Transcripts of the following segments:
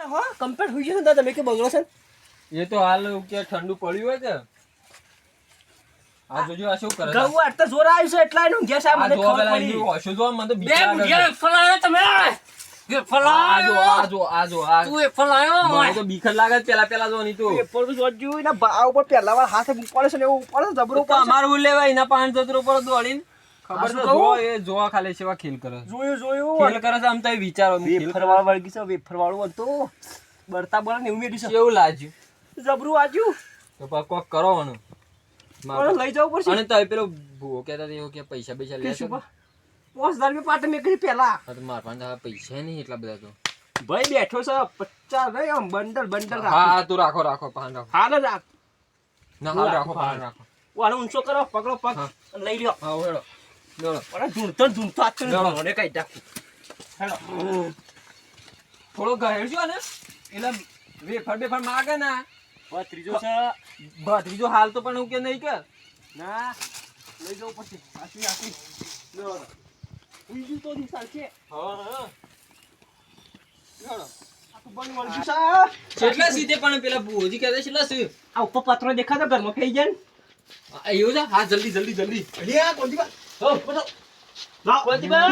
હા કમ્પ્લીટ હોઈ ગયું ને તમે કે બગડો છે એ તો હાલ કે ઠંડુ પડ્યું હોય કે આ જોજો આ શું કરે ગૌ આટલા જોર આવ્યું છે એટલા એનું ગેસ આ મને ખબર પડી ઓછું જો મને તો બીક બે લાગે મુજે ફલાયો તમે એ ફલાયો આ જો તું એ ફલાયો મને તો બીક જ લાગે પેલા જો નહીં તો પેપર તો જોત જોયું ને બા ઉપર પહેલા વાર હાથે મૂકવાનો છે ને એવું ઉપર જબરો તો અમારું લેવાય એના પાંચ જતરો પર દોડીને ખબર શું તો કહું? જો એ જોવા ખાલી સેવા ખેલ કરે જોયું ખેલ કરે છે આમ તો વિચારો વેફર વાળું વળગી છે વેફર વાળું હતું બરતા બળ ને એવું મેળ્યું છે કેવું લાગ્યું જબરું આજ્યું તો કોક કરવાનું મારે લઈ જવું પડશે અને તો પેલો ભૂવો કહેતા હતા એવું કે પૈસા કે લે શું બા? 5000 પાટે મેં કરી પેલા મારા પાસે પૈસા નહીં એટલા બધા તો ભાઈ બેઠો છે 50 નહીં આમ બંડલ હા તું રાખો પાન રાખો હાલ રાખ ના હાલ રાખો પાન રાખો વાળો ઊંચો કરો પકડો પગ હા. અને લઈ લ્યો હા હેડો હેડો અરે ઝૂંટતો હાથ કરીને લેવડો. મને કઈ નાખું હેડો થોડો ગહેરજો ને એટલે વેફર માગે ને ત્રીજો છે ત્રીજો હાલ તો પણ હું કે નહીં કે ના લઈ જવું પડશે આશી લેવડો ઉઈ તો નિશાલ છે હા લેવડો આ તો બંધ વળગી છે કેટલા સીધે પણ પેલા ભૂજી કહેતા કેટલા છે આ ઉપર પત્રો દેખાતો ઘરમાં ખાઈ જાય ને એવું છે હા જલ્દી અલ્યા કોંતીબા હો બધો ના કોંતીબા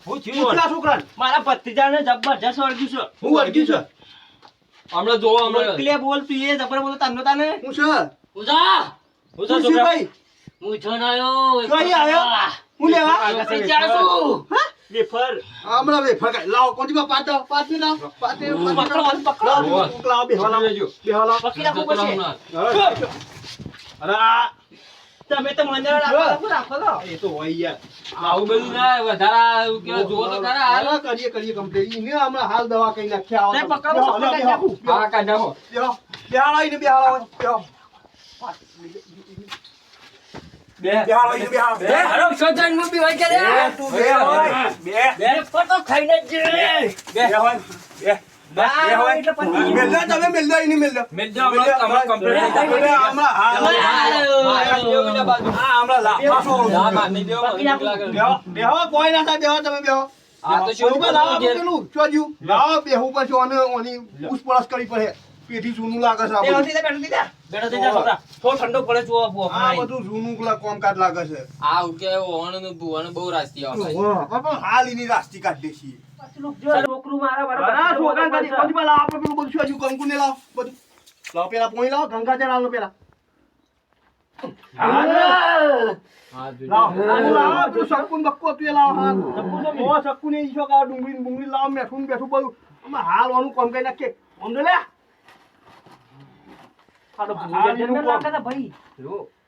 હું થયું કેટલા છોકરા મારા ભત્રીજાને જબરજસ્ત વળગ્યું છે હું વળગ્યું છે હમણાં જોવો હમણાં ક્લિયર બોલ તું એ જબર બોલ તાનો તાને હું છે ઉજા હું છે ભાઈ હું જણાયો કઈ આવ્યો હું લેવા જાસુ વેફર હમણાં વેફર કાઢ. લાવો કોંતીબા પાટી લાવો પાટી પકડો લાવ બેહવા લેજો. પકડી રાખો પછી હમણાં. અરે આ તમે તો મને રાખો તો એ તો હોય યાર આવું બધું ના વધારે એવું કે જોવો તો ખરા હાલ. હાલો, કરીએ કમ્પ્લીટ ઈને હમણાં હાલ દવા કઈ નાખ્યા તે પકડો પકડી નાખું હા કાઢ નાખો બેહાડો ઈને બેહાડો બેહાડો ઈને બેહાડો બે. હાલો સોજન મુ બી હોય કે રે તું બે હોય બે ફટો ખાઈને જ બે હોય બે હોય એટલે પછી મેલદો તમે મેલદો ઈને મેલદો મેલ જાઓ, હમણાં complete થઈ જાય. હમણાં હાલ મારા જેવું એટલે બાજુ. હા હમણાં લાફાસો ના, માર નહીં દેવો, મને બીક લાગે. બેહો કોઈ ના થાય બેહો તમે બેહો આ તો શું કોંતીબા લાવો ઘેર. પેલું ચોજ્યું લાવો બેહું પછી ઓની પૂછપરછ કરી પડે પેટી જૂનું લાગે છે આ બધું. બેઠો થઈ જા છોકરા થોડો ઠંડો પડે જો બો આ બધું જૂનું કામકાજ લાગે છે આ હું કે ઓહણનું ભુવાનું બહુ રાસ્તી આવે ભાઈ. પણ હાલ એની રાસ્તી કાઢી દેશી છોકરું મારા અરે છોકરા કાઢી કોંતીબા લાવો આપણે પેલું બધું શું હજુ કંકુને લાવો બધું લાવો પેલા પોણી લાવો ગંગા જળ લાવો પેલા હા, જોજો. લાવો લાવો પેલું શકુન બક્કો તું એ લાવો હાલ ઓ શકુન એ ઈશો કાવ ડુંગળી બુંગળી લાવો મેઠું ને બેઠું બધું આમાં હાલ ઓનું કામ કરી નાખીએ ઓમ લે ભાઈ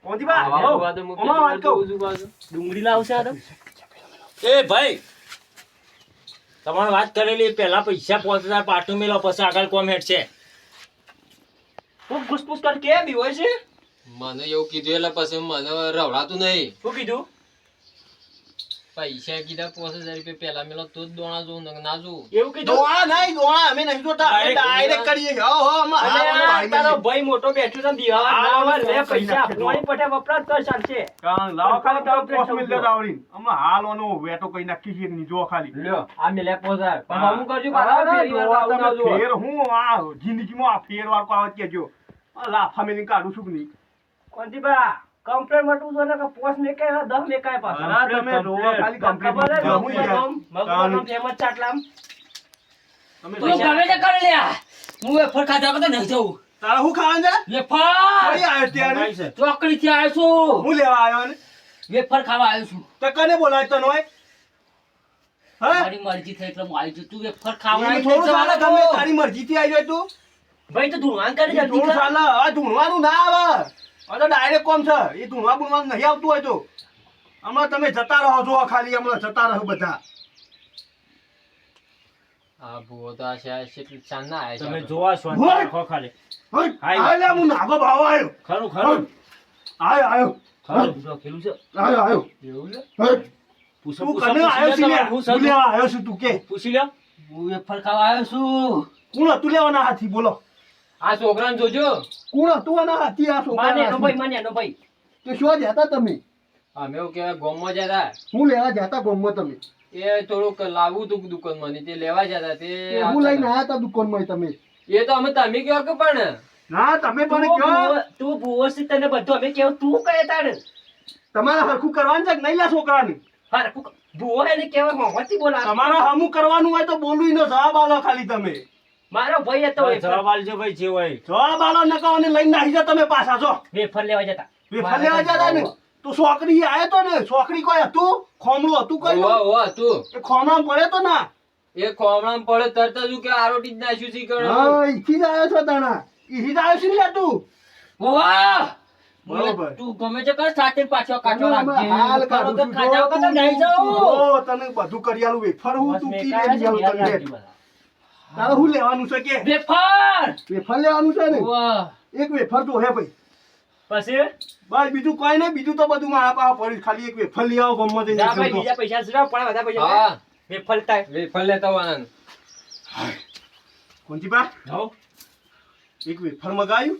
કોંતીબા આવા આવો ભુવા તો હું આમાં વાત કહું. જોઉં છું બાજુ. ડુંગળી લાવશે આ એ ભાઈ તમારે વાત કરેલી પહેલા પૈસા 5000 પાટું મેલો પછી આગળ કોમ હેડ છે હું ઘુસપુસ કર કે બી હોય છે મને એવું કીધું એટલે પછી મને રવડાતું નહીં. શું કીધું પૈસા કીધા 5000 રૂપિયા પેલા મેલો તો જ દોણા જોઉં નકર ના જોઉં. એવું કીધું દોણા નહીં દોણા અમે નહીં જોતા અમે ડાયરેક્ટ કરીએ હો હો આમાં હાલ ઓનું અલ્યા, ભાઈ તારો મેલી. ભાઈ મોટો બેઠો છે બિહાર હા, બરાબર લે હા, પૈસા નાખે તો. પોણી પટે વપરાશ તો ચાલશે લાવો ખાલી કામ તમે પોસ્ટ થવું મિલ દેતા આવડી હમણાં હાલ ઓનો વેટો કઈ નાખી છે ની જો ખાલી લ્યો આ મેલ્યા 5000 પણ હા. હું કરજો હા, પાછા ના, ફેરી વાર જોવા આવું ના તમે જોવો. ફેર હું આ જિંદગીમાં આ ફેર વાર કો આવત કેજો આ લાફા મેલીને કાઢું છું કે નહીં કોંતીબા કમ્પ્લેટ મટવું જો ને કે પોસ્ટ મે કે 10 મે કાય પાછો અરે તમે જોવા ખાલી ખબર હે કમ્પ્લીટ મગનું નામ ફેમસ ચાટલામ તમે તું ગમે તે કરી લ્યા હું એ ફર ખાધા વગર નહીં જવું તારા હું ખાવાનું છે વેફર કઈ આવ્યો ત્યારે ચોકડી થી આવ્યો છું હું લેવા આવ્યો ને વેફર ખાવા આવ્યો છું તો કને બોલાય તને હોય હે મારી મરજી થઈ એટલે હું આવી છું તું વેફર ખાવા એનું થોડું ચાલે તમે તારી મરજીથી આવી જાય તું ભાઈ તો ધુવાન કરી એ થોડું ચાલે આ ધૂણવાનું ના આવે આ તો ડાયરેક્ટ કોમ છે એ ધૂણવા બુણવાનું નહીં આવતું હોય તો હમણાં તમે જતા રહો છો ખાલી હમણાં જતા રહો બધા આ ભૂવો તો આ કેટલી ચાંદ ના આયા છે તમે આપણે. જોવા છો હોય. ખો ખાલી હઈ, હાય. આય લે, હું નાગો ભાવ આવ્યો ખરું ખરું આયો ખરું જો ખેલું છે આયો એવું છે? હઈ. પૂછો તું પૂછો કને આવ્યો છે લે? હું હું લેવા આવ્યો છું તું કે પૂછી લ્યો હું વેફર ખાવા આવ્યો છું કોણ હતું લેવાના હાથી બોલો આ છોકરાને જોજો કોણ હતું આના હાથી આ છોકરાના માને નો હાથી? ભાઈ માને નો ભાઈ તો શું જતા તમે અમે એવું કહેવાય ગોમમાં જતા હું લેવા જતા ગોમમાં તમે એ થોડુંક લાવવું તું દુકાનમાં ને તે લેવા જતા તે હું લઈને આયા તા દુકાનમાં તમે એ તો અમે તમે કયો કે પણ ના તમે પણ કયો તું ભૂવો છે તને બધું અમે કેવું તું કહે તારે તમારે હરખું કરવાનું છે કે નહીં લા છોકરાને ભૂવો એને કેવા મોહથી બોલા તમારે હમું કરવાનું હોય તો બોલવું નો જવાબ આલો ખાલી તમે મારો ભાઈ હતો ભાઈ જવાબ આલજો ભાઈ જે હોય જવાબ આલો નકો અને લઈને નાહી જાઓ તમે પાછા જો વેફર લેવા જતા વેફર લેવા જતા ને તો છોકરી આયો તો ને છોકરી કોઈ હતું ખોમલું હતું કઈ ઓ તું એ ખોમા પડે તો ના એ ખોમણામાં પડે તરત જ કે આરોટી જ નાખ્યું છે કે હા ઈથી જ આવ્યો છો તાણા ઈથી જ આવ્યો છે ને તું વાહ બરોબર તું ગમે તે કર સાથે પાછો કાચો હાલ રાખજે કાઢું છું. ખાજા વગર તો નહીં જાઉં ઓ, તને બધું કરી આલું વેફર હું તું કી લઈ આલું તને તારે હું લેવાનું છે કે વેફર વેફર લેવાનું છે ને વાહ એક વેફર તો હે ભાઈ પછી બસ બીજું કોઈ નહીં બીજું તો બધું મારા પાસે પડ્યું ખાલી એક વેફર લઈ આવો ગમો તે જા ભાઈ બીજા પૈસા છે પણ બધા પૈસા હા વેફર થાય વેફર લેતા હોવાના કોંચી બા જાઓ એક વેફર મગાયું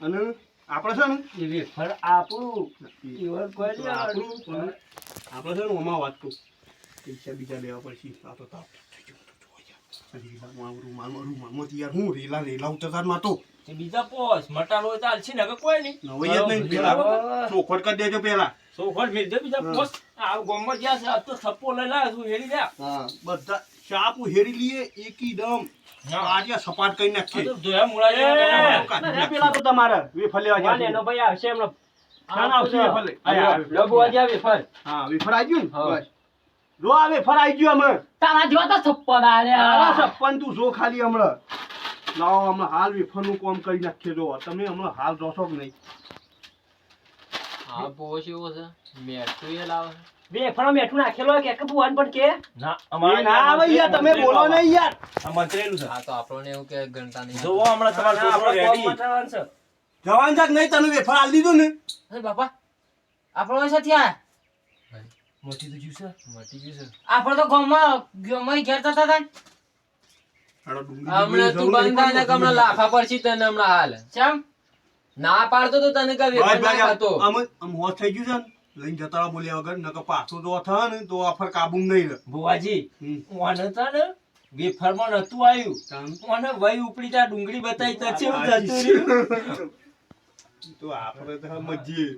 અને આપણે છે ને એ વેફર આપણું ઈવર કોઈ નહીં આપણું પણ આપણે છે ને ઓમાં વાત કહું પૈસા બીજા લેવા પડશે આ તો તાપ થઈ ગયો તો જોઈ જા રૂમાલમાંથી યાર હું રેલા ઉતરતામાં તો તે બીજા પોસ મટાલો હોય તો હાલશે ને, હવે કોઈ નહીં. નવાઈ જ નહીં પેલા ચોખવટ કરી દેજો પેલા સોખડ ભેજ દે બીજા પોસ. આ ગામમાં જ્યાં છે, આ તો થપ્પો લઈ લાવે છું, હેરી જા. હા બધા ચાપ હેરી લીએ એકી દમ હા. આજે સપાટ કરી આ નાખીએ તો ધોયા મૂળા જેવા કાઢી ના, નાખીએ. પેલા તો તમારે વેફર લેવા વાલે જાય એનો ભાઈ આવશે એમનો ના ના આવશે વેફર લે આયા, આયા. ડબ્બો આજે વેફર હા વેફર આવી ગયું હા. ને બસ જો આ વેફર આવી ગયું અમે તારા જો તો છપ્પન તારા સપ્પન તું જો ખાલી હમણાં લાવો હમણાં હાલ વેફરનું કામ કરી નાખીએ જો તમે હમણાં હાલ જોશો કે નહીં હા પોશ એવો છે મેઠું એ લાવે વેફર મેઠું નાખેલો હોય કે ભુવન પણ કે ના, એ અમારે ના આવે યાર તમે બોલો નહીં યાર આ મંત્રેલું છે. હા તો આપણને એવું કે ગણતા નહીં જોવો હમણાં તમારો છોકરો ready. જવાન જાક નહીં તને વેફર હાલ દીધું ને અરે બાપા આપણો છે ત્યાં મોટી તો જ્યુસ છે. મટી ગયું છે આપણે તો ગામમાં ઘેર થતા હતા હાલો ડુંગળી હમણાં તું બંધ થાય ને કે હમણાં લાફા પડશે તને હમણાં હાલ ચમ ના પાડતો તો તને કે વેફર ના ખાતો આમ હોશ થઈ ગયું છે ને લઈને જતા રહો બોલ્યા વગર નકર પાછું જો થાય ને તો આફર કાબુ નહીં રહે ભુવાજી, હમ. ઓને તો ને વેફરમાં નતું આવ્યું. તાન. ઓને વહી ઉપડી ત્યાં ડુંગળી બતાવી તો છે એવું જતું રહ્યું. તો આપણે તો મજી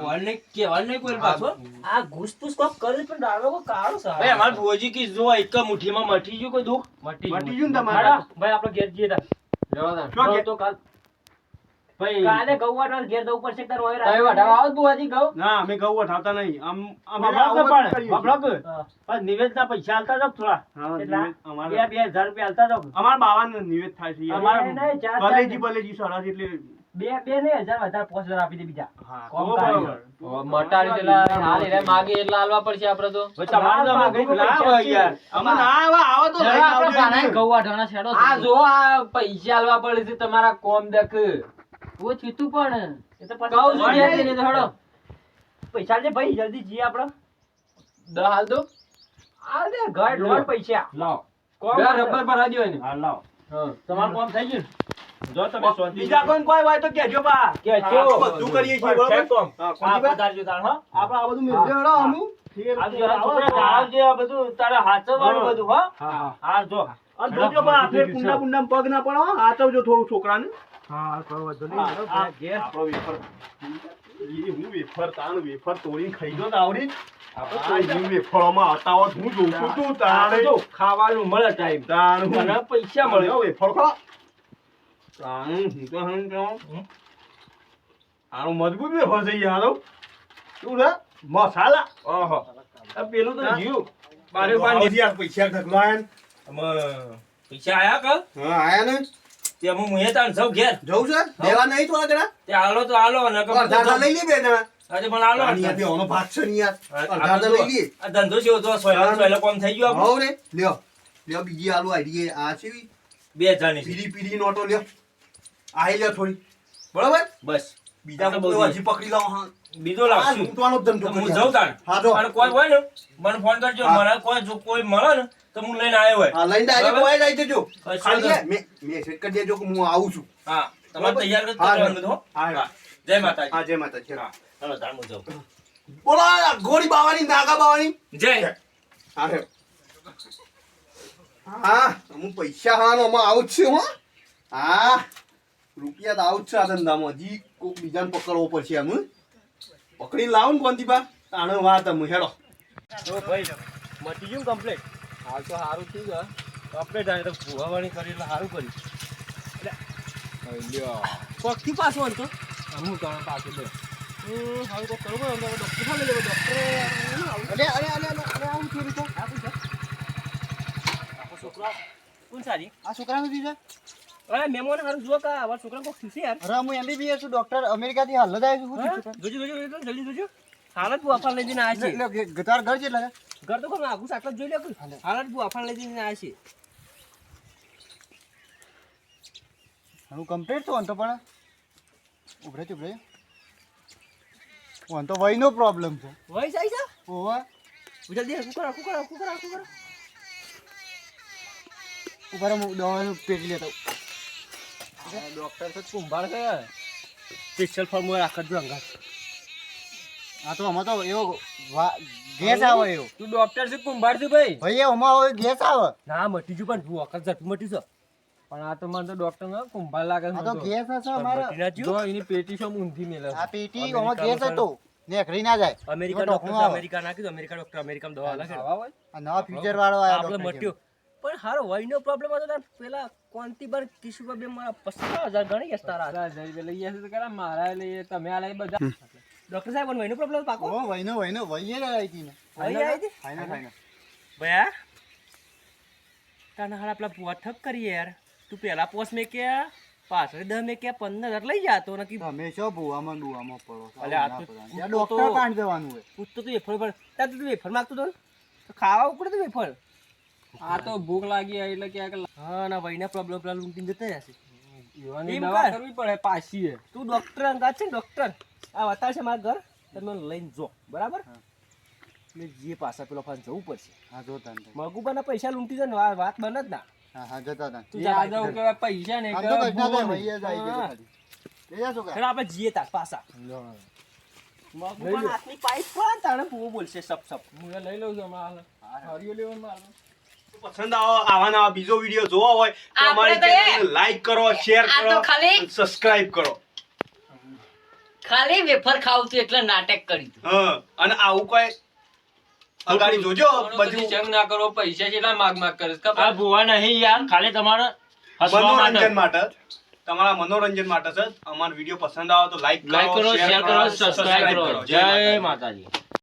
ઓને કહેવાનું નહીં કોઈ પાછો. આ ઘૂસપૂસ કોક કરે પણ ડાળો કો કાળો છે ભાઈ અમાર ભુવાજી કી જો એક મુઠ્ઠીમાં મટી ગયું કોઈ દુઃખ. મટી ગયું ને તમારે હાડા, ભાઈ આપણે ઘેર જઈએ તા લેવા તા શું કે? તો કાલ ભાઈ કાલે ગૌવાના ઘેર જવું પડશે તાર હોય તમે વઢાવા આવો બુઆજી કહો ના અમે ઘઉં વઠાવતા નહીં અમે બાપડો આવું પણ, કરીએ. બાપડો. હા. પણ નિવેદના પૈસા આલતા જાઓ થોડા. હા, કેટલા? નિવેદ અમારે 2,000 રૂપિયા આલતા જાઓ. અમારા બાવાને નિવેદ થાય છે યાર. અમારે નહીં, ચાર, બલેજી બલેજી સરસ એટલે બે ને 1000 વધારે 5000 આપી દે બીજા હા કોમ તો કાઢી. બરાબર. મટાડી પેલા હાલ એરે માગે એટલા હાલવા પડશે આપણે તો ભાઈ તમારે તો અમે કંઈક લાવો યાર. અમે ના આવો તો લઈને આપણે આવજો ભાણાએ એમને. ગૌવાઢાના છેડો આ જો આ પૈસા હાલવા પડે છે તમારા કોમ દેખ ઓ થીતું પણ એ તો પછી કહું છું હોય ઘેર નહીં. જઈને તો હેડો પૈસા લે ભાઈ જલ્દી જઈએ આપણે 10 હાલ દો આ લે ઘર લોટ પૈસા લાવો. કોમ બે કરશે. રબર ભરા દ્યો એને હા, લાવો. હા તમારું કામ થઈ ગયું ને? જો તમે શાંતિ બીજા કોઈ હોય તો કહેજો બા કે આપણે બધું કરીએ છીએ બરોબર છે કોમ. હા, આ કોંજીબા? પધારજો તાણ, હો. આપણે આ બધું મેળવી હેડો અમુ. ફેર આ જરા છોકરા જાળવજે આ બધું, તારે હાચવવાનું હા. બધું, હો. હા હા, જો. અને જોજો બા ફેર કુંડા કુંડા પગ ના પડો હો. હાચવજો થોડું છોકરાને હા, કોઈ વાંધો હા, નહીં. હા. ઘેર. આપણો વેફર ઈ હું વેફર તાણ વેફર તોડીને ખાઈ જો તો આવડી આપણે તો વેફરોમાં હતા હોત હું જોઉં છું તું આ તાણે જો, ખાવાનું મળે ટાઈમ તાણ હું અને પૈસા મળે. મળ્યો વેફર ખા તાણ હું તો હમ કહું આનો મજબૂત વેફર છે યાર શું છે મસાલા ઓહો. આ પેલું તો હા. જીવ. બારે બાર યાર પૈસા ઢગલાયન આમાં પૈસા આયા કાલ? હા આયા ને તે અમે મુંહે તાણ સૌ ઘેર. જવું છે લેવા નહીં થોડા જણા તે હાલો તો હાલો, નકર બધું અડધા લઈ લે બે જણા આજે પણ હાલો. આની બે ઓનો ભાગ છે ને યાર આ અડધા બધું લઈ લઈએ આ ધંધો જેવો તો સોયલો કોમ થઈ ગયો આપણો. હો રે લ્યો લ્યો બીજી આલુ આઈ આ છે 2,000 ની છે. પીડી પીડી નોટો લ્યો આઈ લ્યો થોડી બરોબર બસ બીજા આ તો કોઈ બહુ હજી પકડી લાવો હા બીજો આ લાવશું. લૂંટવાનો જ ધંધો તો હું કરી જાઉં તાણ. હા જો અને કોઈ હોય ને મને ફોન કરજો. હા. મને કોઈ જો કોઈ મળે ને તો હું લઈને આવ્યો હોય. હા લઈને ડાયરેક્ટ બરાબર? કોઈ જાય જજો બસ, ખાલી ચાલો. મે મેસેજ કરી દેજો કે હું આવું છું હા, તમારે તૈયાર કરી હા, કરવાનું બધું, હો? હા. હા. જય માતાજી. હા જય માતા છે હા, ચાલો તાણ હું જાઉં. બોલો આ ઘોડી બાવાની નાગા બાવાની જય અરે હા હું પૈસા હાનો આમાં આવું જ છે હો હા રૂપિયા તો આવું જ છે આ ધંધામાં હજી કોઈક બીજાને પકડવો પડશે આમ પકડી લાવો ને કોંતીબા તાણે વાત અમે હેડો તો ભાઈ મટી ગયું કમ્પ્લીટ હાલ તો સારું થયું છે કમ્પ્લીટ આવે તો ભૂવાવાળી કરી એટલે સારું કર્યું લ્યો પગથી પાછું હતો હું તમે પાછું દે હવે તો કરવું પડે ડૉક્ટર ખાલી લેવો ડૉક્ટર આવું થયું તો છોકરા કોણ સારી આ છોકરાનું થયું છે અરે મેમોને સારું જુઓ કે અમારા છોકરા કોક થયું છે યાર અરે હું MBBS છું ડોક્ટર અમેરિકાથી હાલ જ આવ્યો છું શું થયું જોજો જલ્દી જોજો હાલત બુઆફાન લઈ જઈને આવ્યા છે એટલે તાર ઘર કેટલા છે ઘર તો કોણ આગું આટલા જોઈ લે કોઈ હાલત બુઆફાન લઈ જઈને આવ્યા છે હું કમ્પ્લીટ છું તો પણ ઉભરે હું તો વયનો પ્રોબ્લેમ છે વહી જાય છે ઓવા જલ્દી કુકર ઉપર હું દવાનું પેટી લેતો ડોક્ટર તો કુંભાર છે સ્પેશિયલ ફોર્મ રાખત જો અંગાત આ તો આમાં તો એવો ગેસ આવે એવો તું ડોક્ટર છે કુંભાર છે ભાઈ ભાઈ આમાં હવે ગેસ આવે ના મટી જુ પણ વખત જતું મટી છે પણ આ તો મને તો ડોક્ટર ને કુંભાર લાગે આ તો ગેસ હશે અમારે મટી ના જો એની પેટી શું ઊંધી મેલે આ પેટી આમાં ગેસ હતો નેકરી ના જાય અમેરિકા ડોક્ટર અમેરિકા નાખી અમેરિકા ડોક્ટર અમેરિકામાં દવા લખે આવા હોય આ નવા ફ્યુચર વાળો આપણે આવ્યો મટ્યો પણ હારો વયનો પ્રોબ્લેમ હતો તાર પેલા કોંતીબર કિશુબા બે મારા 50,000 ગણી ગયા તારા લઈ જશે તો કરા મારા લઈએ તમે આ લઈ બધા ડોક્ટર સાહેબ વયનો પ્રોબ્લેમ પાકો ઓ વયનો વયે જ આવી હતી ને આવી હતી ફાઈનલ ભયા તાના હાલ આપલા પુઆ ઠપ કરી યાર તું પેલા પોસ મે કે પાછળ 10 મે કે 15,000 લઈ જાતો નકી તમે છો બુવામાં પડો અલે આ તો ત્યાં ડોક્ટર કાંડ જવાનું હોય પૂછતો તું વેફર પર તા તું વેફર માંગતો તો તો ખાવા ઉપડે તો વેફર આ તો ભૂખ લાગી એટલે ક્યાંક હા ના વયના પ્રોબ્લેમ પેલા લૂંટીને જતા રહેશે યુવાની એમ દવા કર. કરવી પડે પાછી તું ડોક્ટર અંગાત છે ને ડોક્ટર આ બતાવશે મારા ઘર તમે લઈને જો બરાબર એટલે જે પાછા પેલો ફાન જવું પડશે હા જોતા ને મગુબાના પૈસા લૂંટી જાય ને વાત બને જ ના હા જતા હતા તું એ જા આ જાઉં કે પૈસા ને આમ તો કઈ ના થાય ભાઈ જ આવી ગયો ખાલી લઈ જા છોકરા ચાલો આપણે જીએ તાર પાછા મગુબાના હાથની પાઇપ પણ તાણે પૂવો બોલશે સપ સપ હું એ લઈ લઉં છું હમણાં હરિયો લેવાનું મારું પસંદ આવા નવા બીજો વિડીયો જોવા હોય તો અમારી ચેનલને લાઈક કરો શેર આ કરો તો ખાલી સબસ્ક્રાઇબ કરો ખાલી વેફર ખાવું તું એટલે નાટક કર્યું તું. હા અને આવું કોઈ અગાડી જોજો બધી બધું ચંગ ના કરો પૈસા કેટલા માગ કરે છે આ ભૂવા નહીં યાર ખાલી તમારે હસવા માટે મનોરંજન માટે તમારા મનોરંજન માટે છે અમારો વિડીયો પસંદ આવે તો લાઈક લાઈક કરો શેર કરો સબસ્ક્રાઇબ કરો જય માતાજી